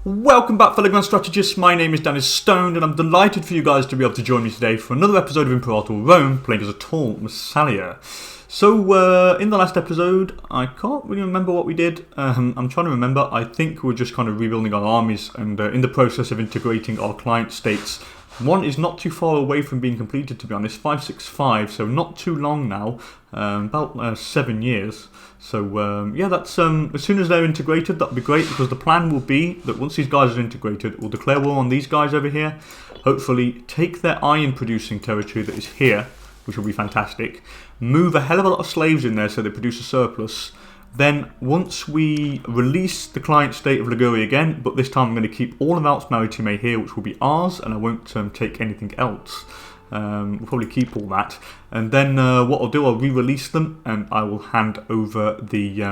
Welcome back, fellow Grand Strategists. My name is DanIsStoned, and I'm delighted for you guys to be able to join me today for another episode of Imperator Rome, playing as a tall Massilia. So, in the last episode, I can't really remember what we did. I'm trying to remember. I think we're just kind of rebuilding our armies and in the process of integrating our client states. One is not too far away from being completed, to be honest, 565, so not too long now, about 7 years. So yeah, that's as soon as they're integrated, that'll be great, because the plan will be that once these guys are integrated, we'll declare war on these guys over here, hopefully take their iron producing territory that is here, which will be fantastic, move a hell of a lot of slaves in there so they produce a surplus. Then, once we release the client state of Liguria again, but this time I'm going to keep all of Alps Maritime here, which will be ours, and I won't take anything else. We'll probably keep all that, and then what I'll do, I'll re-release them, and I will hand over the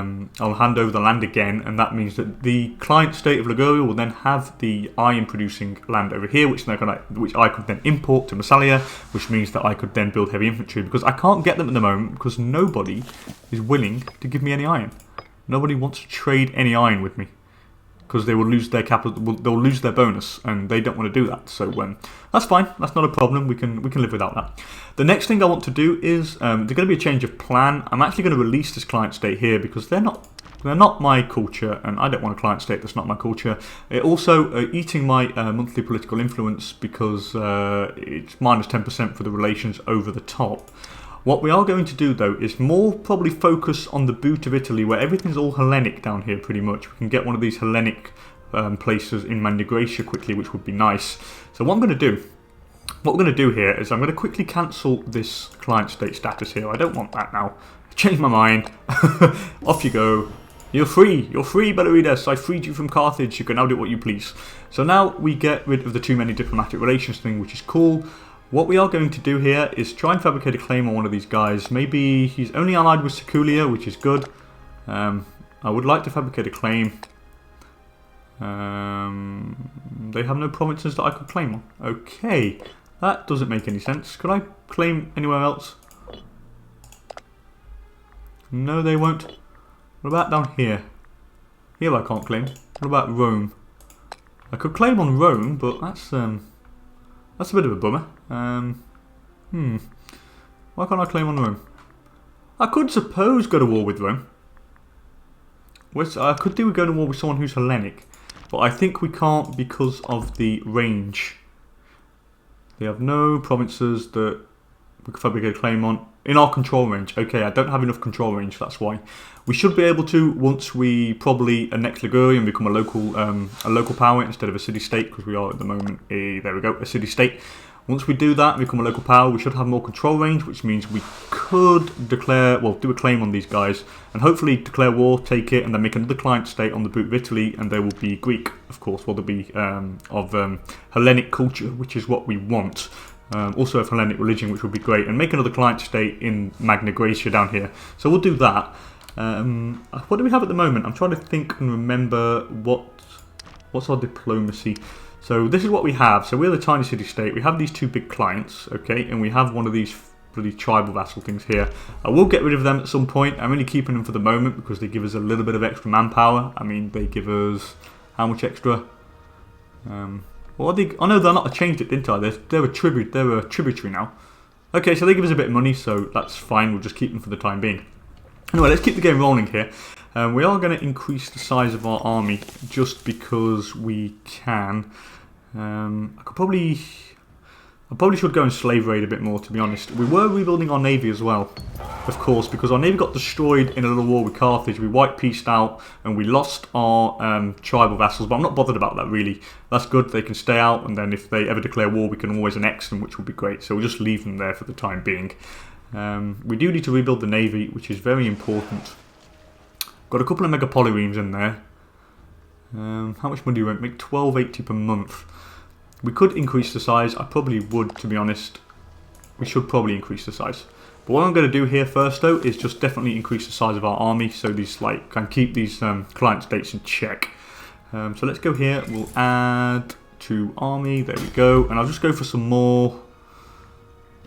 land again, and that means that the client state of Liguria will then have the iron-producing land over here, which I could then import to Massilia, which means that I could then build heavy infantry, because I can't get them at the moment because nobody is willing to give me any iron. Nobody wants to trade any iron with me, because they will lose their capital, they'll lose their bonus, and they don't want to do that. So that's fine. That's not a problem. We can live without that. The next thing I want to do is there's going to be a change of plan. I'm actually going to release this client state here because they're not my culture, and I don't want a client state that's not my culture. It also eating my monthly political influence because it's minus 10% for the relations over the top. What we are going to do, though, is more probably focus on the boot of Italy, where everything's all Hellenic down here, pretty much. We can get one of these Hellenic places in Mandigracia quickly, which would be nice. So what we're going to do here is I'm going to quickly cancel this client state status here. I don't want that now. I changed my mind. Off you go. You're free, Bellarides. I freed you from Carthage. You can now do what you please. So now we get rid of the too many diplomatic relations thing, which is cool. What we are going to do here is try and fabricate a claim on one of these guys. Maybe he's only allied with Siculia, which is good. I would like to fabricate a claim. They have no provinces that I could claim on. Okay, that doesn't make any sense. Could I claim anywhere else? No, they won't. What about down here? Here I can't claim. What about Rome? I could claim on Rome, but that's a bit of a bummer. Why can't I claim on Rome? I could suppose go to war with Rome. I could do go to war with someone who's Hellenic, but I think we can't because of the range. They have no provinces that we could fabricate a claim on in our control range. Okay, I don't have enough control range, that's why. We should be able to once we probably annex Liguria and become a local power instead of a city-state, because we are at the moment there we go, a city-state. Once we do that and become a local power, we should have more control range, which means we could do a claim on these guys and hopefully declare war, take it, and then make another client state on the boot of Italy, and they will be Greek, of course. Well, they'll be of Hellenic culture, which is what we want. Also of Hellenic religion, which would be great, and make another client state in Magna Graecia down here. So we'll do that. What do we have at the moment? I'm trying to think and remember what's our diplomacy. So this is what we have. So we're the tiny city-state. We have these two big clients, okay, and we have one of these bloody tribal vassal things here. I will get rid of them at some point. I'm only keeping them for the moment because they give us a little bit of extra manpower. I mean, they give us how much extra? Well, oh no, they're not. I changed it, didn't I? They're a tributary now. Okay, so they give us a bit of money, so that's fine. We'll just keep them for the time being. Anyway, let's keep the game rolling here. We are going to increase the size of our army just because we can. I probably should go and slave raid a bit more, to be honest. We were rebuilding our navy as well, of course, because our navy got destroyed in a little war with Carthage. We white-pieced out and we lost our tribal vassals, but I'm not bothered about that really. That's good, they can stay out, and then if they ever declare war, we can always annex them, which would be great. So we'll just leave them there for the time being. We do need to rebuild the navy, which is very important. Got a couple of megapolyremes in there. How much money do we make? 1280 per month. We could increase the size. I probably would, to be honest. We should probably increase the size. But what I'm going to do here first, though, is just definitely increase the size of our army, so these can keep these client states in check. So let's go here. We'll add to army. There we go. And I'll just go for some more.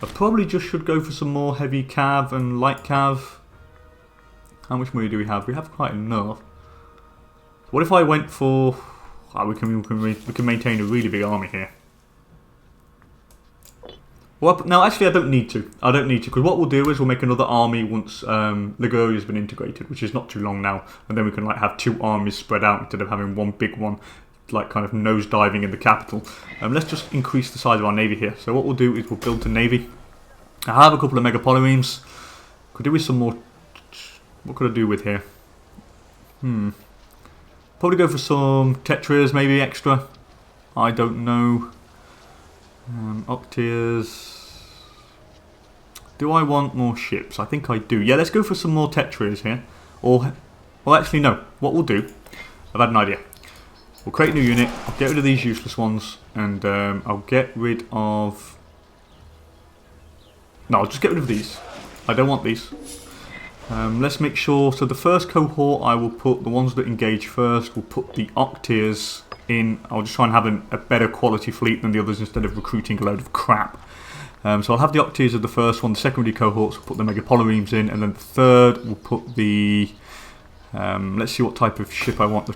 I probably just should go for some more heavy cav and light cav. How much money do we have? We have quite enough. What if I went for we can maintain a really big army here. Well, no, actually I don't need to. Because what we'll do is we'll make another army once Liguria's been integrated, which is not too long now, and then we can like have 2 armies spread out instead of having one big one, like kind of nosediving in the capital. Let's just increase the size of our navy here. So what we'll do is we'll build a navy. I have a couple of mega polyremes. Could do with some more. What could I do with here? Probably go for some Tetrias, maybe extra. I don't know. Octiers. Do I want more ships? I think I do. Yeah, let's go for some more Tetrias here. Or, well, actually, no. What we'll do, I've had an idea. We'll create a new unit. I'll get rid of these useless ones, and I'll get rid of. No, I'll just get rid of these. I don't want these. Let's make sure. So the first cohort, I will put the ones that engage first. We'll put the Octiers in. I'll just try and have a better quality fleet than the others instead of recruiting a load of crap. So I'll have the Octiers as the first one. The secondary cohorts will put the mega polyremes in, and then the third will put the. Let's see what type of ship I want.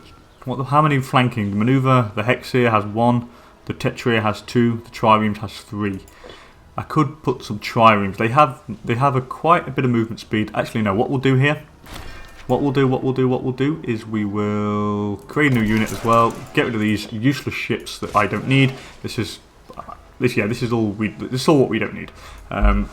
How many flanking? The maneuver. The Hexir has 1. The Tetria has 2. The Triremes has 3. I could put some triremes. They have quite a bit of movement speed. Actually, no. What we'll do here. What we'll do is we will create a new unit as well. Get rid of these useless ships that I don't need. This is all what we don't need. I'm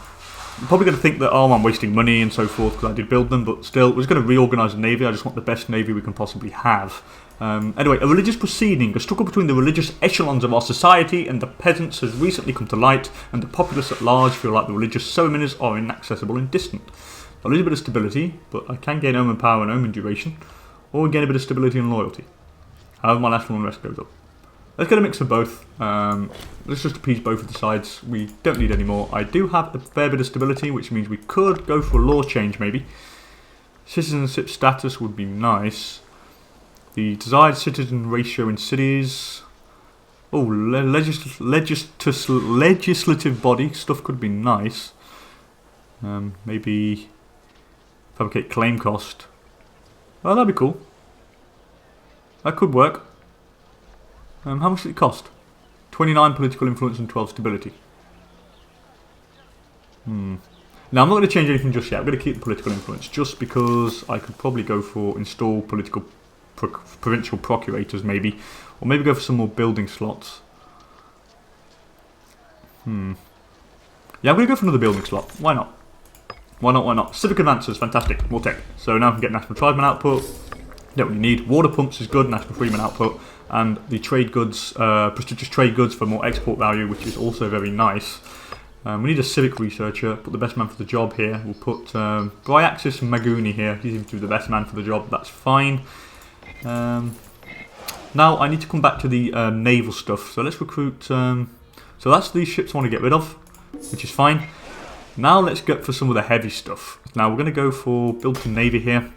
probably going to think that I'm wasting money and so forth because I did build them, but still, we're just going to reorganise the navy. I just want the best navy we can possibly have. Anyway, a religious proceeding, a struggle between the religious echelons of our society and the peasants has recently come to light, and the populace at large feel like the religious ceremonies are inaccessible and distant. I lose a bit of stability, but I can gain omen power and omen duration, or gain a bit of stability and loyalty. However, my national unrest goes up. Let's get a mix of both. Let's just appease both of the sides. We don't need any more. I do have a fair bit of stability, which means we could go for a law change, maybe. Citizenship status would be nice. The desired citizen ratio in cities. Oh, legislative body stuff could be nice. Maybe fabricate claim cost. Oh, that'd be cool. That could work. How much does it cost? 29 political influence and 12 stability. Now, I'm not going to change anything just yet. I'm going to keep the political influence just because I could probably go for install political provincial procurators maybe. Or maybe go for some more building slots. Yeah, I'm going to go for another building slot. Why not? Why not? Civic advances, fantastic. More tech. So now I can get national tribesman output. Don't really need. Water pumps is good, national freeman output. And the trade goods, prestigious trade goods for more export value, which is also very nice. We need a civic researcher. Put the best man for the job here. We'll put Bryaxis Maguni here. He seems to be the best man for the job. That's fine. Now I need to come back to the naval stuff. So let's recruit. So that's the ships I want to get rid of, which is fine. Now let's get for some of the heavy stuff. Now we're going to go for built-in navy here.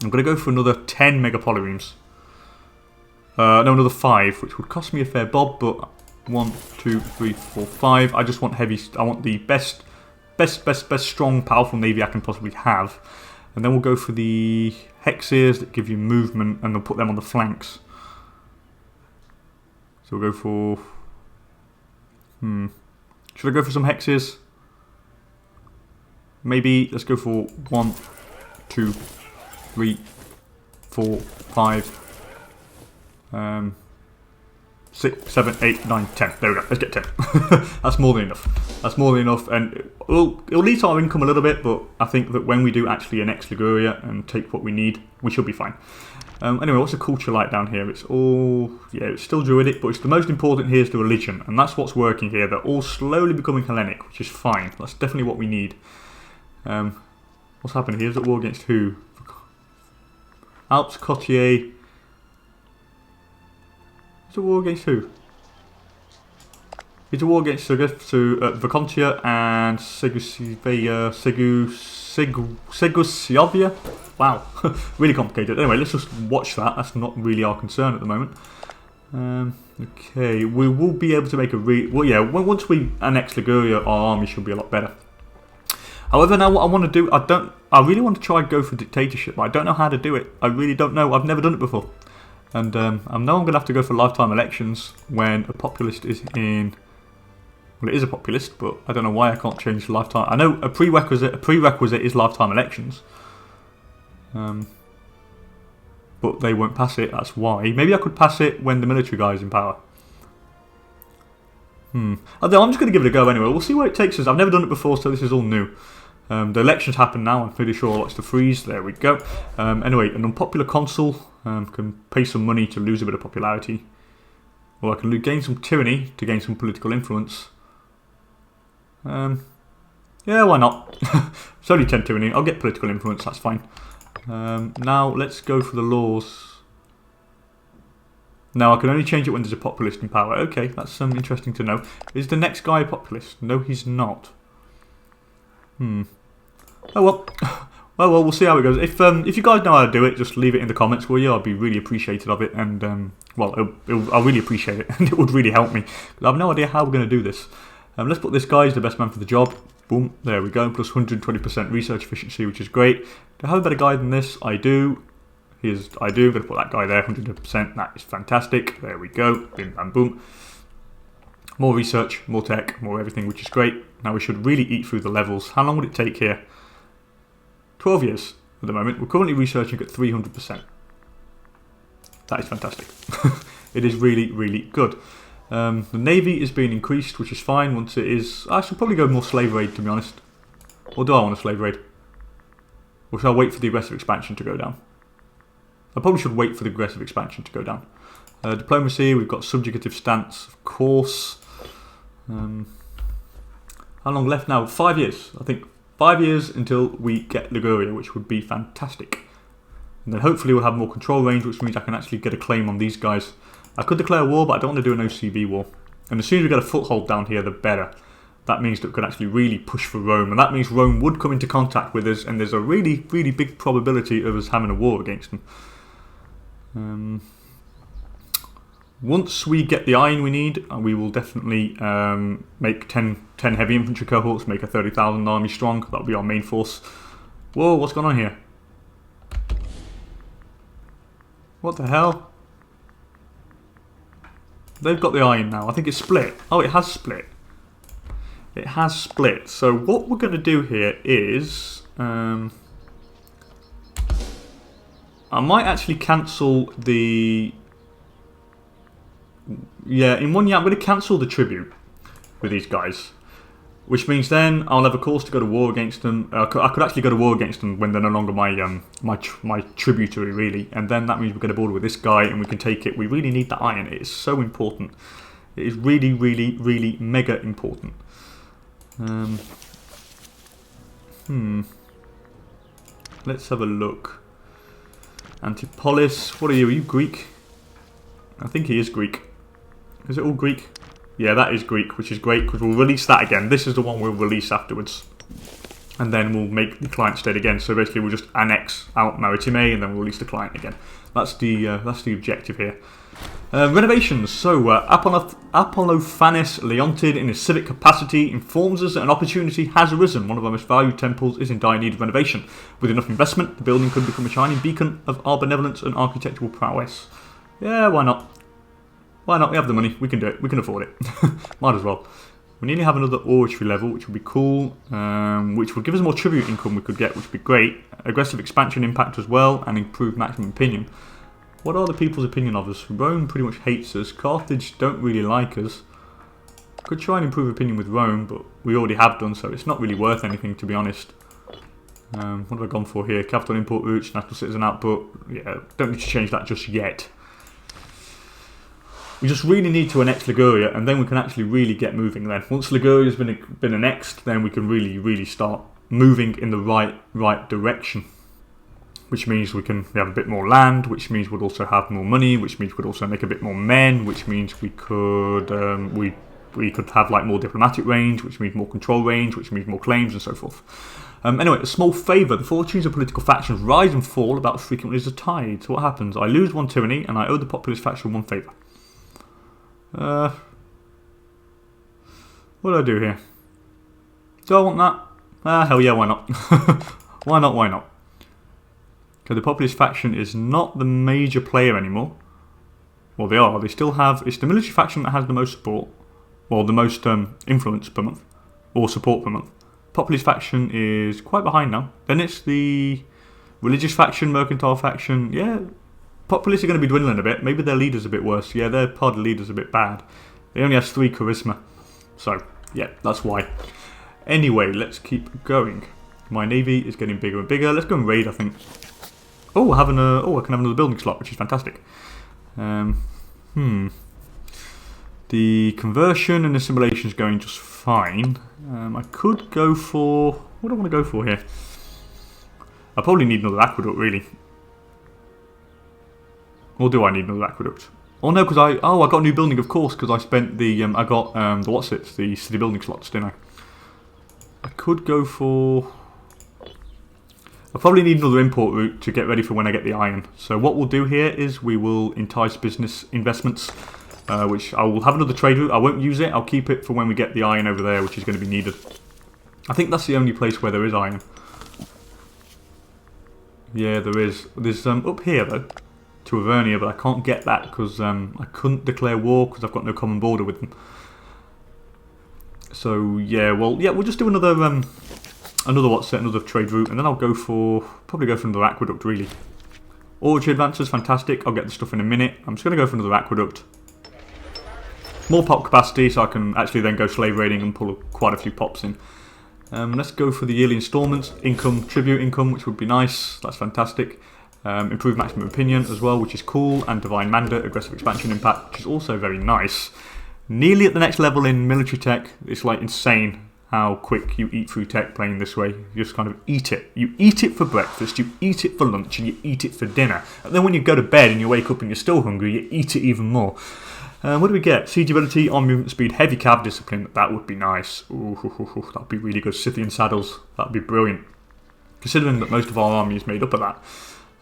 I'm going to go for another 10 mega polyremes. No, another 5, which would cost me a fair bob, but 1, 2, 3, 4, 5. I just want heavy. I want the best, strong, powerful navy I can possibly have. And then we'll go for the Hexirs that give you movement, and they'll put them on the flanks. So we'll go for. Should I go for some Hexirs? Maybe let's go for 1, 2, 3, 4, 5. 6, 7, 8, 9, 10. There we go. Let's get 10. That's more than enough. That's more than enough, and it'll eat our income a little bit. But I think that when we do actually annex Liguria and take what we need, we should be fine. Anyway, what's the culture like down here? It's all it's still Druidic, but it's the most important here is the religion, and that's what's working here. They're all slowly becoming Hellenic, which is fine. That's definitely what we need. What's happening here? Is at war against who? Alps Cotier. It's a war against who? It's a war against Vacontia and Segusovia. Wow, really complicated. Anyway, let's just watch that. That's not really our concern at the moment. Okay, we will be able to make a once we annex Liguria, our army should be a lot better. However, now what I want to do, I really want to try and go for dictatorship, but I don't know how to do it. I really don't know. I've never done it before. And I know I'm going to have to go for lifetime elections when a populist is in... Well, it is a populist, but I don't know why I can't change the lifetime. I know a prerequisite is lifetime elections. But they won't pass it, that's why. Maybe I could pass it when the military guy is in power. Although I'm just going to give it a go anyway. We'll see where it takes us. I've never done it before, so this is all new. The elections happen now. I'm pretty sure it's to freeze. There we go. Anyway, an unpopular consul can pay some money to lose a bit of popularity. Or I can gain some tyranny to gain some political influence. Yeah, why not? It's only 10 tyranny. I'll get political influence, that's fine. Now, let's go for the laws. Now, I can only change it when there's a populist in power. Okay, that's interesting to know. Is the next guy a populist? No, he's not. Oh well. Well, we'll see how it goes. If you guys know how to do it, just leave it in the comments, will you? I'd be really appreciative of it, and well, I'll really appreciate it, and it would really help me. I have no idea how we're going to do this. Let's put this guy as the best man for the job. Boom, there we go. Plus 120% research efficiency, which is great. Do I have a better guy than this? I do. I do. I'm going to put that guy there, 100%. That is fantastic. There we go. Bim, bam, boom. More research, more tech, more everything, which is great. Now we should really eat through the levels. How long would it take here? 12 years at the moment. We're currently researching at 300%. That is fantastic. It is really, really good. The Navy is being increased, which is fine once it is... I should probably go more slave raid, to be honest. Or do I want a slave raid? Or should I wait for the aggressive expansion to go down? I probably should wait for the aggressive expansion to go down. Diplomacy, we've got subjugative stance, of course. How long left now? 5 years, I think. 5 years until we get Liguria, which would be fantastic. And then hopefully we'll have more control range, which means I can actually get a claim on these guys. I could declare war, but I don't want to do an OCV war. And as soon as we get a foothold down here, the better. That means that we can actually really push for Rome. And that means Rome would come into contact with us, and there's a really, really big probability of us having a war against them. Once we get the iron we need, we will definitely make 10 heavy infantry cohorts, make a 30,000 army strong. That'll be our main force. Whoa, what's going on here? What the hell? They've got the iron now. I think it's split. Oh, it has split. It has split. So what we're going to do here is... I might actually cancel the... Yeah, in 1 year I'm going to cancel the tribute with these guys. Which means then I'll have a cause to go to war against them. I could actually go to war against them when they're no longer my tributary, really. And then that means we're going to border with this guy and we can take it. We really need the iron. It is so important. It is really, really, really mega important. Let's have a look. Antipolis. What are you? Are you Greek? I think he is Greek. Is it all Greek? Yeah, that is Greek, which is great, because we'll release that again. This is the one we'll release afterwards. And then we'll make the client state again. So basically we'll just annex out Maritime, and then we'll release the client again. That's the objective here. Renovations. So, Apollophanes Leontid, in his civic capacity, informs us that an opportunity has arisen. One of our most valued temples is in dire need of renovation. With enough investment, the building could become a shining beacon of our benevolence and architectural prowess. Yeah, why not? Why not? We have the money. We can do it. We can afford it. Might as well. We nearly have another oratory level, which would be cool. Which would give us more tribute income we could get, which would be great. Aggressive expansion impact as well, and improved maximum opinion. What are the people's opinion of us? Rome pretty much hates us. Carthage don't really like us. Could try and improve opinion with Rome, but we already have done, so it's not really worth anything, to be honest. What have I gone for here? Capital import routes, national citizen output. Yeah, don't need to change that just yet. We just really need to annex Liguria, and then we can actually really get moving then. Once Liguria's been annexed, then we can really, really start moving in the right direction. Which means we have a bit more land, which means we'll also have more money, which means we'd also make a bit more men, which means we could we could have like more diplomatic range, which means more control range, which means more claims and so forth. Anyway, a small favour. The fortunes of political factions rise and fall about as frequently as the tide. So what happens? I lose one tyranny and I owe the populist faction one favour. What do I do here? Do I want that? Hell yeah, why not? Why not, why not? Okay, the populist faction is not the major player anymore. Well, they are. They still have... It's the military faction that has the most support. Well, the most influence per month. Or support per month. Populist faction is quite behind now. Then it's the religious faction, mercantile faction. Yeah, populists are going to be dwindling a bit. Maybe their leader's a bit worse. Yeah, their party leader's a bit bad. They only has 3 charisma. So, yeah, that's why. Anyway, let's keep going. My navy is getting bigger and bigger. Let's go and raid, I think. Oh, I can have another building slot, which is fantastic. The conversion and assimilation is going just fine. I could go for... What do I want to go for here? I probably need another aqueduct, really. Or do I need another aqueduct? Oh no, because I got a new building, of course, because I spent the... I got the city building slots, didn't I? I could go for... I probably need another import route to get ready for when I get the iron. So what we'll do here is we will entice business investments, which I will have another trade route. I won't use it. I'll keep it for when we get the iron over there, which is going to be needed. I think that's the only place where there is iron. Yeah, there is. There's up here, though, to Avernia, but I can't get that because I couldn't declare war because I've got no common border with them. So, yeah, well, yeah, we'll just do another another trade route, and then I'll probably go for another aqueduct, really. Orchard advances, fantastic. I'll get the stuff in a minute. I'm just going to go for another aqueduct. More pop capacity, so I can actually then go slave raiding and pull quite a few pops in. Let's go for the yearly installments. Tribute income, which would be nice. That's fantastic. Improved maximum opinion as well, which is cool. And divine mandate, aggressive expansion impact, which is also very nice. Nearly at the next level in military tech. It's like insane how quick you eat through tech playing this way. You just kind of eat it. You eat it for breakfast, you eat it for lunch, and you eat it for dinner. And then when you go to bed and you wake up and you're still hungry, you eat it even more. What do we get? Siege ability, on movement speed, heavy cav discipline. That would be nice. Ooh, that would be really good. Scythian saddles. That would be brilliant. Considering that most of our army is made up of that.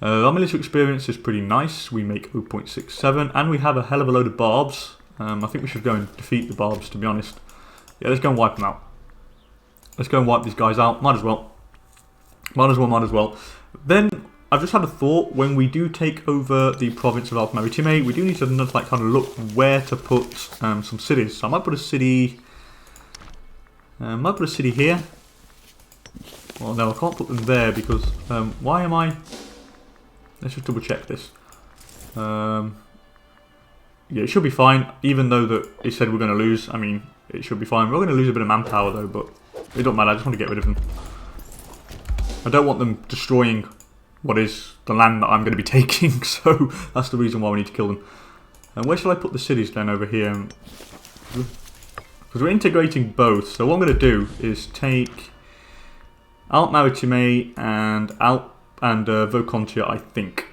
Our military experience is pretty nice. We make 0.67, and we have a hell of a load of barbs. I think we should go and defeat the barbs, to be honest. Yeah, let's go and wipe them out. Let's go and wipe these guys out. Might as well. Might as well. Then, I've just had a thought. When we do take over the province of Alpha Maritime, we do need to like kind of look where to put some cities. So I might put a city... here. Well, no, I can't put them there because... why am I... Let's just double check this. Yeah, it should be fine. Even though that it said we're going to lose. I mean, it should be fine. We're going to lose a bit of manpower though, but... It don't matter, I just want to get rid of them. I don't want them destroying what is the land that I'm going to be taking, so that's the reason why we need to kill them. And where shall I put the cities then over here? Because we're integrating both, so what I'm going to do is take Alp Maritime and Vocontia, I think.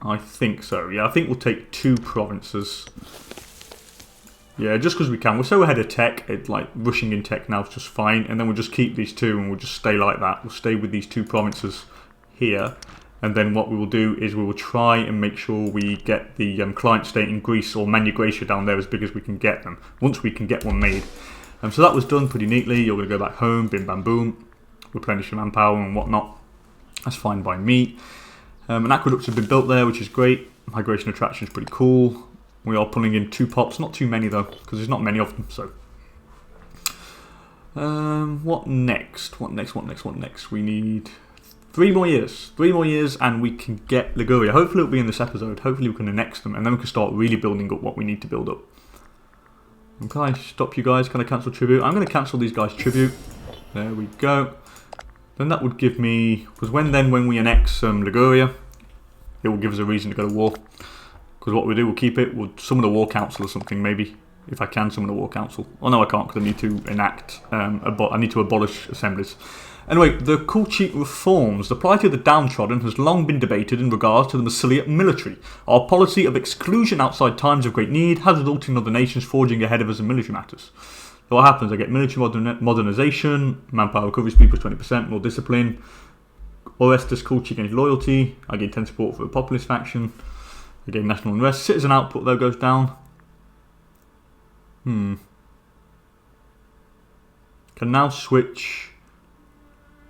I think so, yeah, I think we'll take 2 provinces. Yeah, just because we can. We're so ahead of tech, it's like rushing in tech now is just fine. And then we'll just keep these 2 and we'll just stay like that. We'll stay with these 2 provinces here. And then what we will do is we will try and make sure we get the client state in Greece or Manu Gracia down there as big as we can get them. Once we can get one made. So that was done pretty neatly. You're going to go back home, bim bam boom. Replenish your manpower and whatnot. That's fine by me. An aqueduct has been built there, which is great. Migration attraction is pretty cool. We are pulling in 2 pops, not too many though, because there's not many of them, so. What next? What next? We need 3 more years. 3 more years and we can get Liguria. Hopefully it'll be in this episode. Hopefully we can annex them and then we can start really building up what we need to build up. And can I stop you guys? Can I cancel tribute? I'm going to cancel these guys' tribute. There we go. Then that would give me... Because when we annex Liguria, it will give us a reason to go to war. Because what we do, we'll keep it. We'll summon a war council or something, maybe. If I can summon a war council. Oh no, I can't because I need to enact... I need to abolish assemblies. Anyway, the cool cheap reforms. The plight of the downtrodden has long been debated in regards to the Massilia military. Our policy of exclusion outside times of great need has resulted in other nations forging ahead of us in military matters. So what happens? I get military modernization, manpower recovery speed plus 20%, more discipline. Orestes Kulchi gains loyalty. I gain 10 support for the populist faction. I gain national unrest. Citizen output though goes down. Can now switch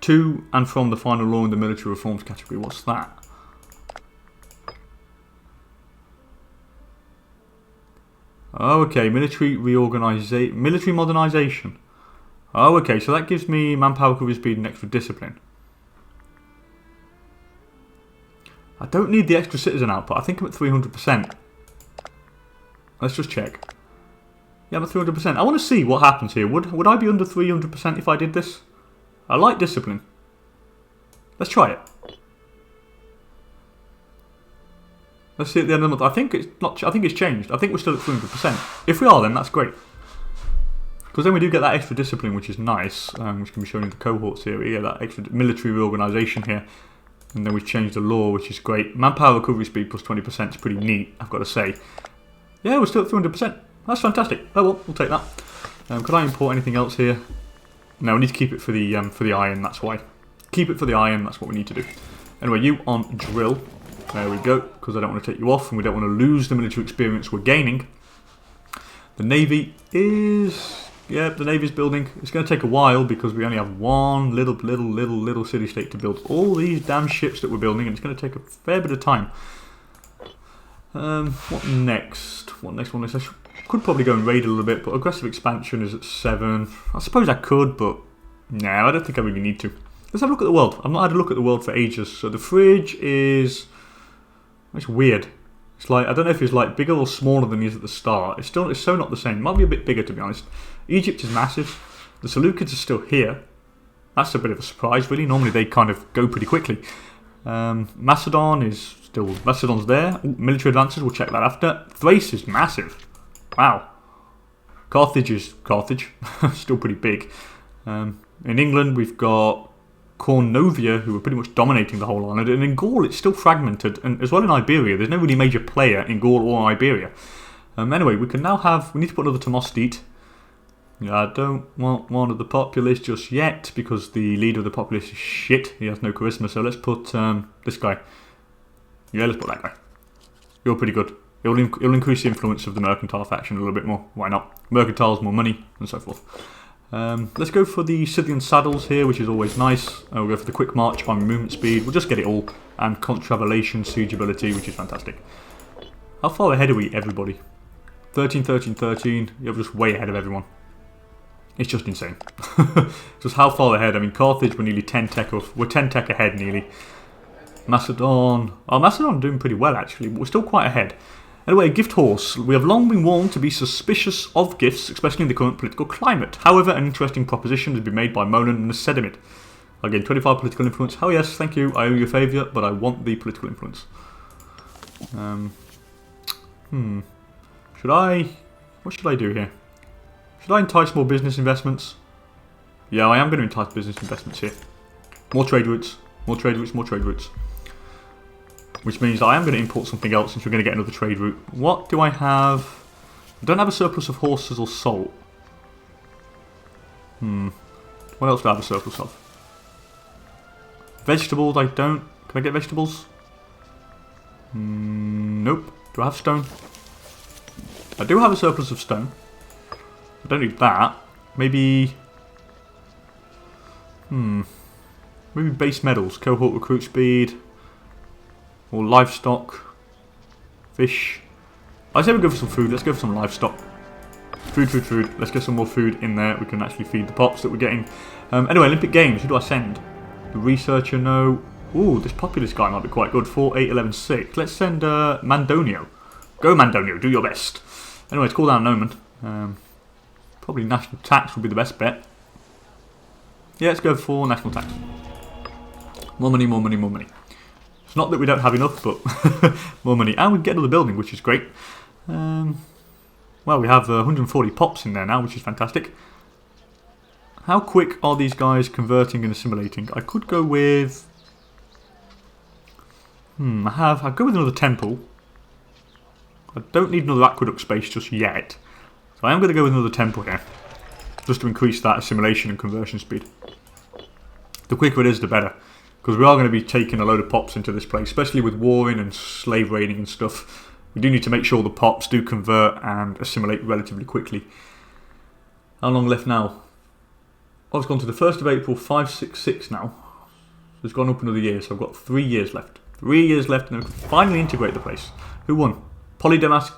to and from the final law in the military reforms category. What's that? Oh, okay, military modernization. Oh, okay, so that gives me manpower, recovery speed, and extra discipline. I don't need the extra citizen output. I think I'm at 300%. Let's just check. Yeah, I'm at 300%. I want to see what happens here. Would I be under 300% if I did this? I like discipline. Let's try it. Let's see at the end of the month. I think it's not. I think it's changed. I think we're still at 300%. If we are, then that's great. Because then we do get that extra discipline, which is nice, which can be shown in the cohorts here. We get that extra military reorganisation here. And then we've changed the law, which is great. Manpower recovery speed plus 20% is pretty neat, I've got to say. Yeah, we're still at 300%. That's fantastic. Oh well, we'll take that. Could I import anything else here? No, we need to keep it for the iron, that's why. Keep it for the iron, that's what we need to do. Anyway, you on drill. There we go, because I don't want to take you off and we don't want to lose the military experience we're gaining. The Navy is... yeah, the Navy's building. It's going to take a while because we only have one little city-state to build all these damn ships that we're building, and it's going to take a fair bit of time. What next? What next? I could probably go and raid a little bit, but aggressive expansion is at 7. I suppose I could, but no, I don't think I really need to. Let's have a look at the world. I've not had a look at the world for ages. So the fridge is... it's weird. It's like, I don't know if it's like bigger or smaller than it is at the start. It's so not the same. It might be a bit bigger, to be honest. Egypt is massive. The Seleucids are still here. That's a bit of a surprise, really. Normally they kind of go pretty quickly. Macedon's there. Ooh, military advances, we'll check that after. Thrace is massive. Wow. Carthage is Carthage. Still pretty big. In England we've got Cornovia, who are pretty much dominating the whole island, and in Gaul it's still fragmented, and as well in Iberia. There's no really major player in Gaul or Iberia. Anyway, we can now have... we need to put another Tomostite. I don't want one of the populace just yet, because the leader of the populace is shit. He has no charisma, so let's put this guy. Yeah, let's put that guy. You're pretty good. It'll increase the influence of the mercantile faction a little bit more. Why not? Mercantiles, more money, and so forth. Let's go for the Scythian saddles here, which is always nice. We'll go for the quick march, army movement speed. We'll just get it all. And contravallation, siege ability, which is fantastic. How far ahead are we, everybody? 13, 13, 13. You're just way ahead of everyone. It's just insane. Just how far ahead? I mean, Carthage, we're nearly 10 tech off. We're 10 tech ahead, nearly. Macedon. Oh, Macedon are doing pretty well, actually, but we're still quite ahead. Anyway, gift horse. We have long been warned to be suspicious of gifts, especially in the current political climate. However, an interesting proposition has been made by Molan and Sedimit. Again, 25 political influence. Oh yes, thank you. I owe you a favour, but I want the political influence. What should I do here? Should I entice more business investments? Yeah, I am going to entice business investments here. More trade routes. More trade routes, more trade routes. Which means I am going to import something else since we're going to get another trade route. What do I have? I don't have a surplus of horses or salt. What else do I have a surplus of? Vegetables, I don't. Can I get vegetables? Nope. Do I have stone? I do have a surplus of stone. I don't need that. Maybe... maybe base metals. Cohort recruit speed. Or livestock. Fish. I say we go for some food. Let's go for some livestock. Food, food, food. Let's get some more food in there. We can actually feed the pops that we're getting. Anyway, Olympic Games. Who do I send? The researcher, no. Ooh, this populist guy might be quite good. 4, 8, 11, 6. Let's send Mandonio. Go, Mandonio. Do your best. Anyway, it's called down Noman. Probably national tax would be the best bet. Yeah, let's go for national tax. More money, more money, more money. It's not that we don't have enough, but more money. And we can get another building, which is great. Well, we have 140 pops in there now, which is fantastic. How quick are these guys converting and assimilating? I could go with... I'll go with another temple. I don't need another aqueduct space just yet. So I am going to go with another temple here. Just to increase that assimilation and conversion speed. The quicker it is, the better. Because we are going to be taking a load of pops into this place, especially with warring and slave raiding and stuff. We do need to make sure the pops do convert and assimilate relatively quickly. How long left now? Oh, it's gone to the 1st of April, 566 now. So it's gone up another year, so I've got 3 years left. 3 years left and then we can finally integrate the place. Who won? Polydamas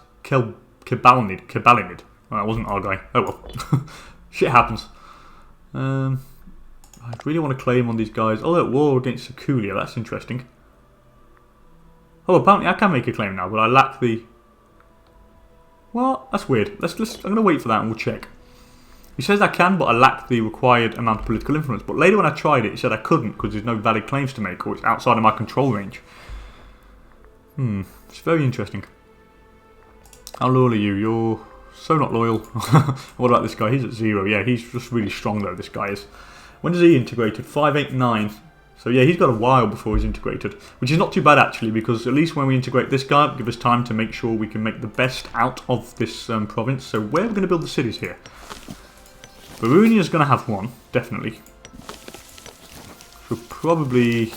Kibalinid. Oh, that wasn't our guy. Oh well. Shit happens. I really want to claim on these guys. Oh, look, war against Sakulia. That's interesting. Oh, apparently I can make a claim now, but I lack the... Well, that's weird. I'm going to wait for that and we'll check. He says I can, but I lack the required amount of political influence. But later when I tried it, he said I couldn't because there's no valid claims to make, or it's outside of my control range. It's very interesting. How loyal are you? You're so not loyal. What about this guy? He's at 0. Yeah, he's just really strong though, this guy is. When does he integrated? 589. So yeah, he's got a while before he's integrated, which is not too bad actually, because at least when we integrate this guy, it'll give us time to make sure we can make the best out of this province. So where are we going to build the cities here? Barunia is going to have one, definitely. We'll probably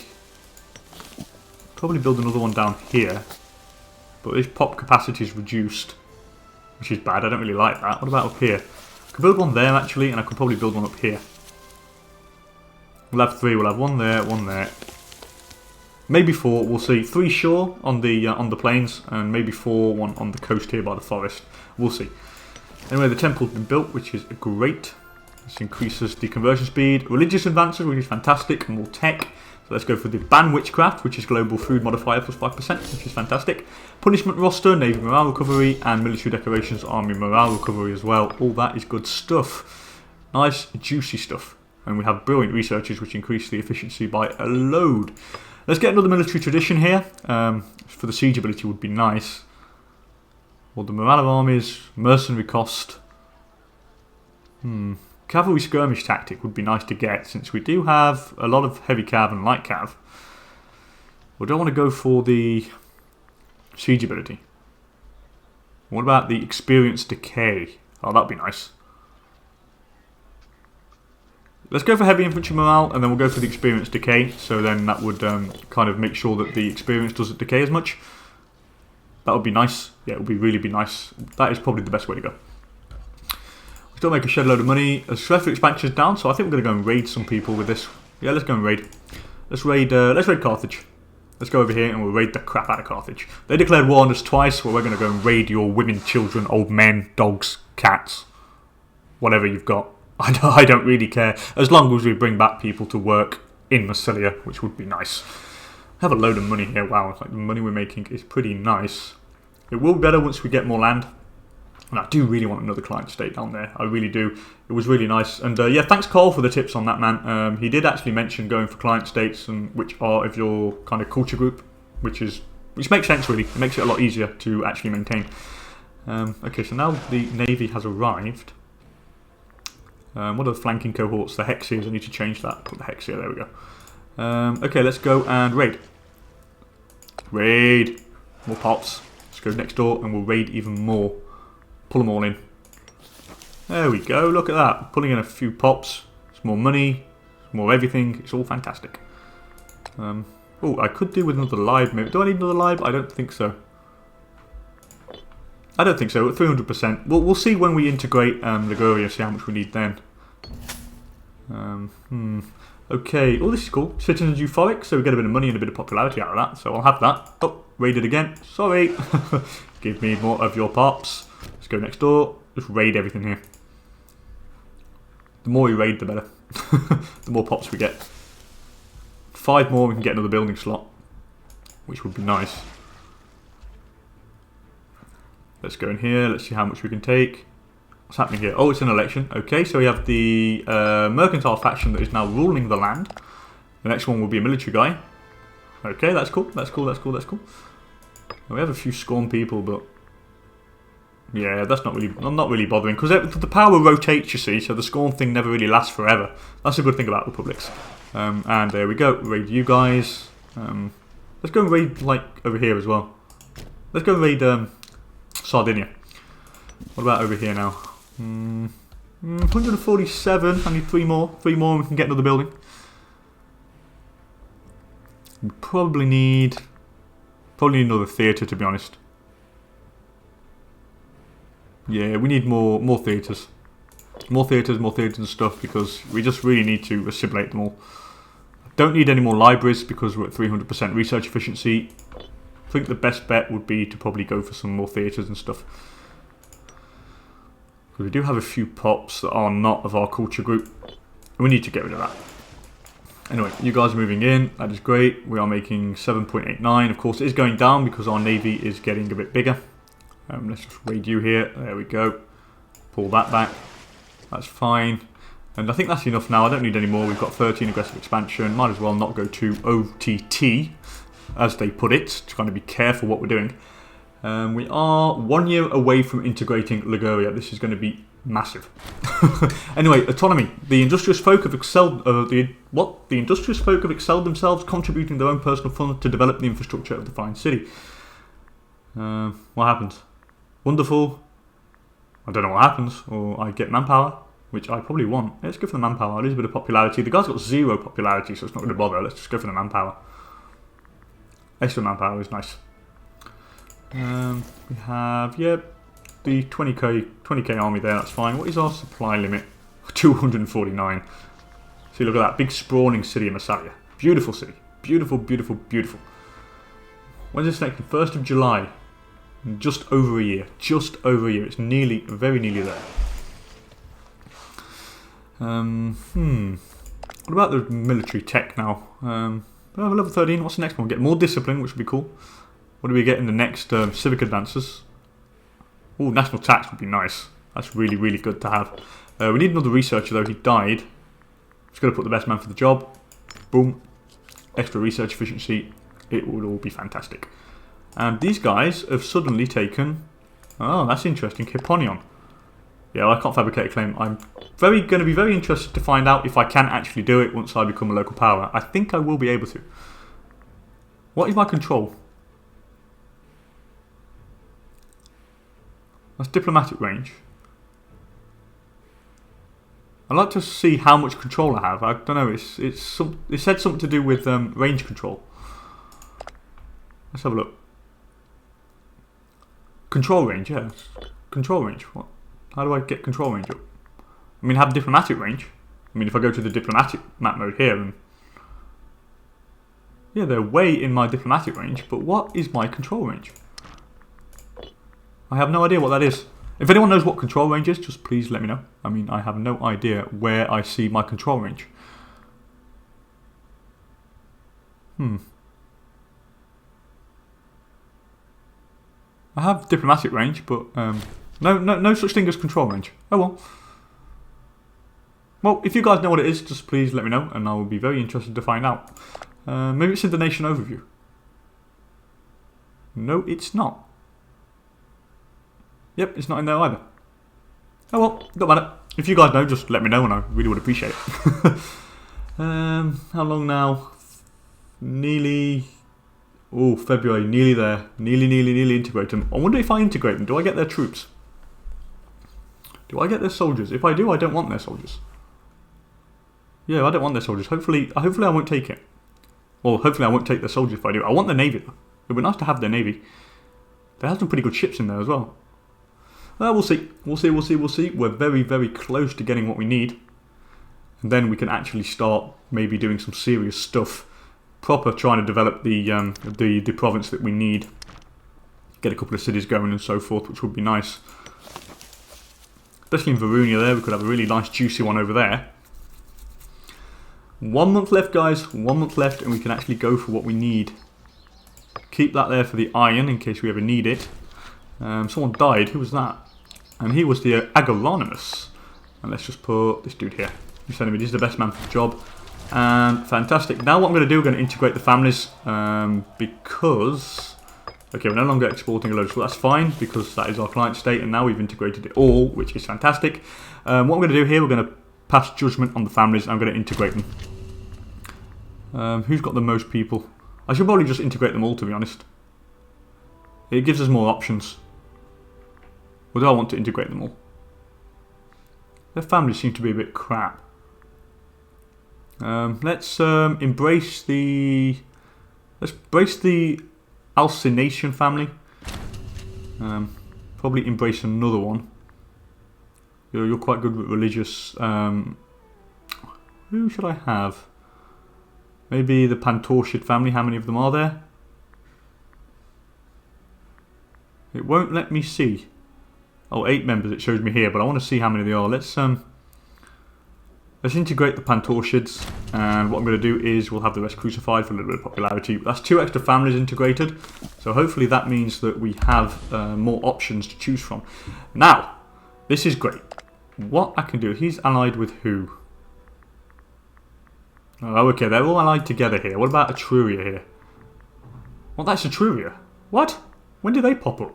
build another one down here, but this pop capacity is reduced, which is bad. I don't really like that. What about up here? I could build one there actually, and I could probably build one up here. We'll have 3. We'll have one there, maybe 4. We'll see. 3 shore on the plains, and maybe 4, one on the coast here by the forest. We'll see. Anyway, the temple's been built, which is great. This increases the conversion speed. Religious advances, which is fantastic, and more tech. So let's go for the ban witchcraft, which is global food modifier plus 5%, which is fantastic. Punishment roster, navy morale recovery, and military decorations, army morale recovery as well. All that is good stuff. Nice, juicy stuff. And we have brilliant researchers, which increase the efficiency by a load. Let's get another military tradition here. For the siege ability would be nice. Well, the morale of armies, mercenary cost. Cavalry skirmish tactic would be nice to get, since we do have a lot of heavy cav and light cav. We don't want to go for the siege ability. What about the experience decay? Oh, that'd be nice. Let's go for heavy infantry morale, and then we'll go for the experience decay. So then that would kind of make sure that the experience doesn't decay as much. That would be nice. Yeah, it would really be nice. That is probably the best way to go. We still make a shed load of money. The Shreffer expansion is down, so I think we're going to go and raid some people with this. Yeah, let's go and raid. Let's raid Carthage. Let's go over here and we'll raid the crap out of Carthage. They declared war on us twice, well, we're going to go and raid your women, children, old men, dogs, cats, whatever you've got. I don't really care, as long as we bring back people to work in Massilia, which would be nice. I have a load of money here. Wow, like the money we're making is pretty nice. It will be better once we get more land. And I do really want another client state down there. I really do. It was really nice. And yeah, thanks Carl for the tips on that, man. He did actually mention going for client states, and which are of your kind of culture group, which makes sense really. It makes it a lot easier to actually maintain. Okay, so now the navy has arrived. What are the flanking cohorts? The Hexias, I need to change that. Put the Hexia, there we go. Okay, let's go and raid. Raid. More pops. Let's go next door and we'll raid even more. Pull them all in. There we go, look at that. Pulling in a few pops. It's more money. It's more everything. It's all fantastic. Oh, I could do with another live maybe. Do I need another live? I don't think so. I don't think so, at 300%. We'll see when we integrate Liguria, see how much we need then. Okay, oh, this is cool. Citizens euphoric, so we get a bit of money and a bit of popularity out of that, so I'll have that. Oh, raided again. Sorry. Give me more of your pops. Let's go next door. Just raid everything here. The more we raid, the better. The more pops we get. 5 more, we can get another building slot, which would be nice. Let's go in here, let's see how much we can take. What's happening here? Oh, it's an election. Okay, so we have the mercantile faction that is now ruling the land. The next one will be a military guy. Okay, that's cool, that's cool, that's cool, that's cool. We have a few Scorn people, but... yeah, that's not really... I'm not really bothering, because the power rotates, you see, so the Scorn thing never really lasts forever. That's a good thing about republics. And there we go, raid you guys. Let's go and raid, like, over here as well. Let's go and raid... Sardinia. What about over here now? 147. I need 3 more. 3 more and we can get another building. We probably need another theatre, to be honest. Yeah, we need more theatres. More theatres and stuff, because we just really need to assimilate them all. Don't need any more libraries because we're at 300% research efficiency. I think the best bet would be to probably go for some more theatres and stuff. We do have a few pops that are not of our culture group. We need to get rid of that. Anyway, you guys are moving in. That is great. We are making 7.89. Of course, it is going down because our navy is getting a bit bigger. Let's just raid you here. There we go. Pull that back. That's fine. And I think that's enough now. I don't need any more. We've got 13 aggressive expansion. Might as well not go to OTT, as they put it. Just kind of be careful what we're doing. We are 1 year away from integrating Liguria. This is going to be massive. Anyway, autonomy. The industrious folk have excelled. The industrious folk have excelled themselves, contributing their own personal funds to develop the infrastructure of the fine city. What happens? Wonderful. I don't know what happens. Or I get manpower, which I probably want. Let's go for the manpower. There's a bit of popularity. The guy's got 0 popularity, so it's not going to bother. Let's just go for the manpower. Extra manpower is nice. We have, the 20k army there, that's fine. What is our supply limit? 249. See, look at that. Big sprawling city of Massilia. Beautiful city. Beautiful, beautiful, beautiful. When's this next? 1st of July. Just over a year. Just over a year. It's nearly, very nearly there. What about the military tech now? Level 13. What's the next one? Get more discipline, which would be cool. What do we get in the next civic advances? Oh, national tax would be nice. That's really, really good to have. We need another researcher though. He died. Just going to put the best man for the job. Boom. Extra research efficiency. It would all be fantastic. And these guys have suddenly taken... Oh, that's interesting. Hipponion. Yeah, well, I can't fabricate a claim. I'm going to be very interested to find out if I can actually do it once I become a local power. I think I will be able to. What is my control? That's diplomatic range. I'd like to see how much control I have. I don't know. It said something to do with range control. Let's have a look. Control range, yeah. Control range. What? How do I get control range up? I mean, I have diplomatic range. I mean, if I go to the diplomatic map mode here, and yeah, they're way in my diplomatic range. But what is my control range? I have no idea what that is. If anyone knows what control range is, just please let me know. I mean, I have no idea where I see my control range. I have diplomatic range, but no such thing as control range. Oh well. Well, if you guys know what it is, just please let me know, and I will be very interested to find out. Maybe it's in the nation overview. No, it's not. Yep, it's not in there either. Oh well, don't matter. If you guys know, just let me know and I really would appreciate it. How long now? Nearly... Oh, February, nearly there. Nearly integrate them. I wonder if I integrate them, do I get their troops? Do I get their soldiers? If I do, I don't want their soldiers. Yeah, I don't want their soldiers. Hopefully I won't take it. Well, hopefully I won't take their soldiers if I do. I want their navy though. It would be nice to have their navy. They have some pretty good ships in there as well. We'll see. We'll see. We're very, very close to getting what we need. And then we can actually start maybe doing some serious stuff. Proper trying to develop the province that we need. Get a couple of cities going and so forth, which would be nice. Especially in Verunia there, we could have a really nice juicy one over there. 1 month left, guys. 1 month left, and we can actually go for what we need. Keep that there for the iron in case we ever need it. Someone died. Who was that? And he was the Agoronimus. And let's just put this dude here. You send him. He's the best man for the job. And fantastic. Now what I'm going to do, we're going to integrate the families. Because... Okay, we're no longer exporting a load, so that's fine. Because that is our client state. And now we've integrated it all, which is fantastic. What I'm going to do here, we're going to pass judgment on the families. And I'm going to integrate them. Who's got the most people? I should probably just integrate them all, to be honest. It gives us more options. Or do I want to integrate them all? Their families seem to be a bit crap. Let's embrace the... Let's embrace the Alcination family. Probably embrace another one. You're quite good with religious... who should I have? Maybe the Pantorshid family. How many of them are there? It won't let me see. Oh, 8 members it shows me here, but I want to see how many there are. Let's integrate the Pantorshids, and what I'm going to do is we'll have the rest crucified for a little bit of popularity. That's 2 extra families integrated, so hopefully that means that we have more options to choose from. Now, this is great. What I can do, he's allied with who? Oh, okay, they're all allied together here. What about Etruria here? Well, that's Etruria. What? When do they pop up?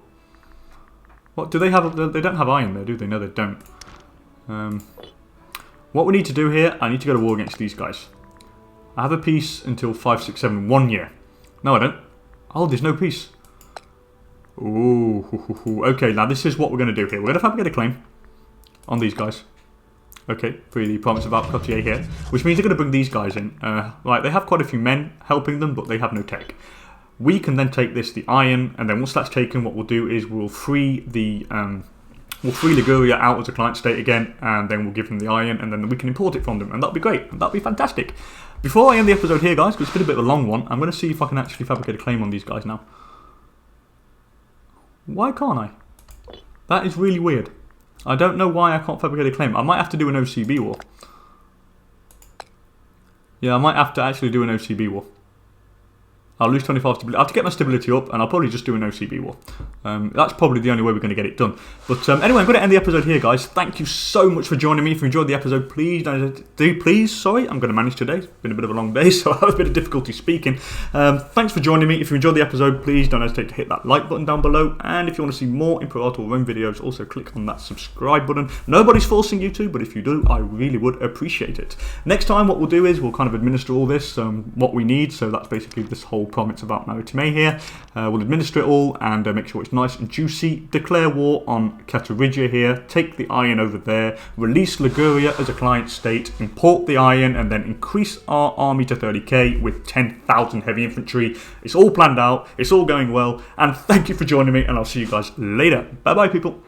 What, do they have? They don't have iron there, do they? No, they don't. What we need to do here, I need to go to war against these guys. I have a peace until 5, 6, 7, 1 year. No, I don't. Oh, there's no peace. Ooh, okay, now this is what we're going to do here. We're going to fabricate a claim on these guys. Okay, for the province of Alpcotier here, which means they're going to bring these guys in. Right, they have quite a few men helping them, but they have no tech. We can then take this, the iron, and then once that's taken, what we'll do is we'll free the Liguria out as a client state again, and then we'll give them the iron, and then we can import it from them, and that'll be great, and that'll be fantastic. Before I end the episode here, guys, because it's been a bit of a long one, I'm going to see if I can actually fabricate a claim on these guys now. Why can't I? That is really weird. I don't know why I can't fabricate a claim. I might have to do an OCB war. Yeah, I might have to actually do an OCB war. I'll lose 25 stability. I have to get my stability up, and I'll probably just do an OCB war. That's probably the only way we're going to get it done. But anyway, I'm going to end the episode here, guys. Thank you so much for joining me. If you enjoyed the episode, please sorry, I'm going to manage today. It's been a bit of a long day, so I have a bit of difficulty speaking. Thanks for joining me. If you enjoyed the episode, please don't hesitate to hit that like button down below. And if you want to see more Imperator Rome videos, also click on that subscribe button. Nobody's forcing you to, but if you do, I really would appreciate it. Next time, what we'll do is we'll kind of administer all this, what we need. So that's basically this whole province about Meditteranean here. We'll administer it all and make sure it's nice and juicy. Declare war on Catarrhia here. Take the iron over there. Release Liguria as a client state. Import the iron and then increase our army to 30k with 10,000 heavy infantry. It's all planned out. It's all going well. And thank you for joining me, and I'll see you guys later. Bye bye, people.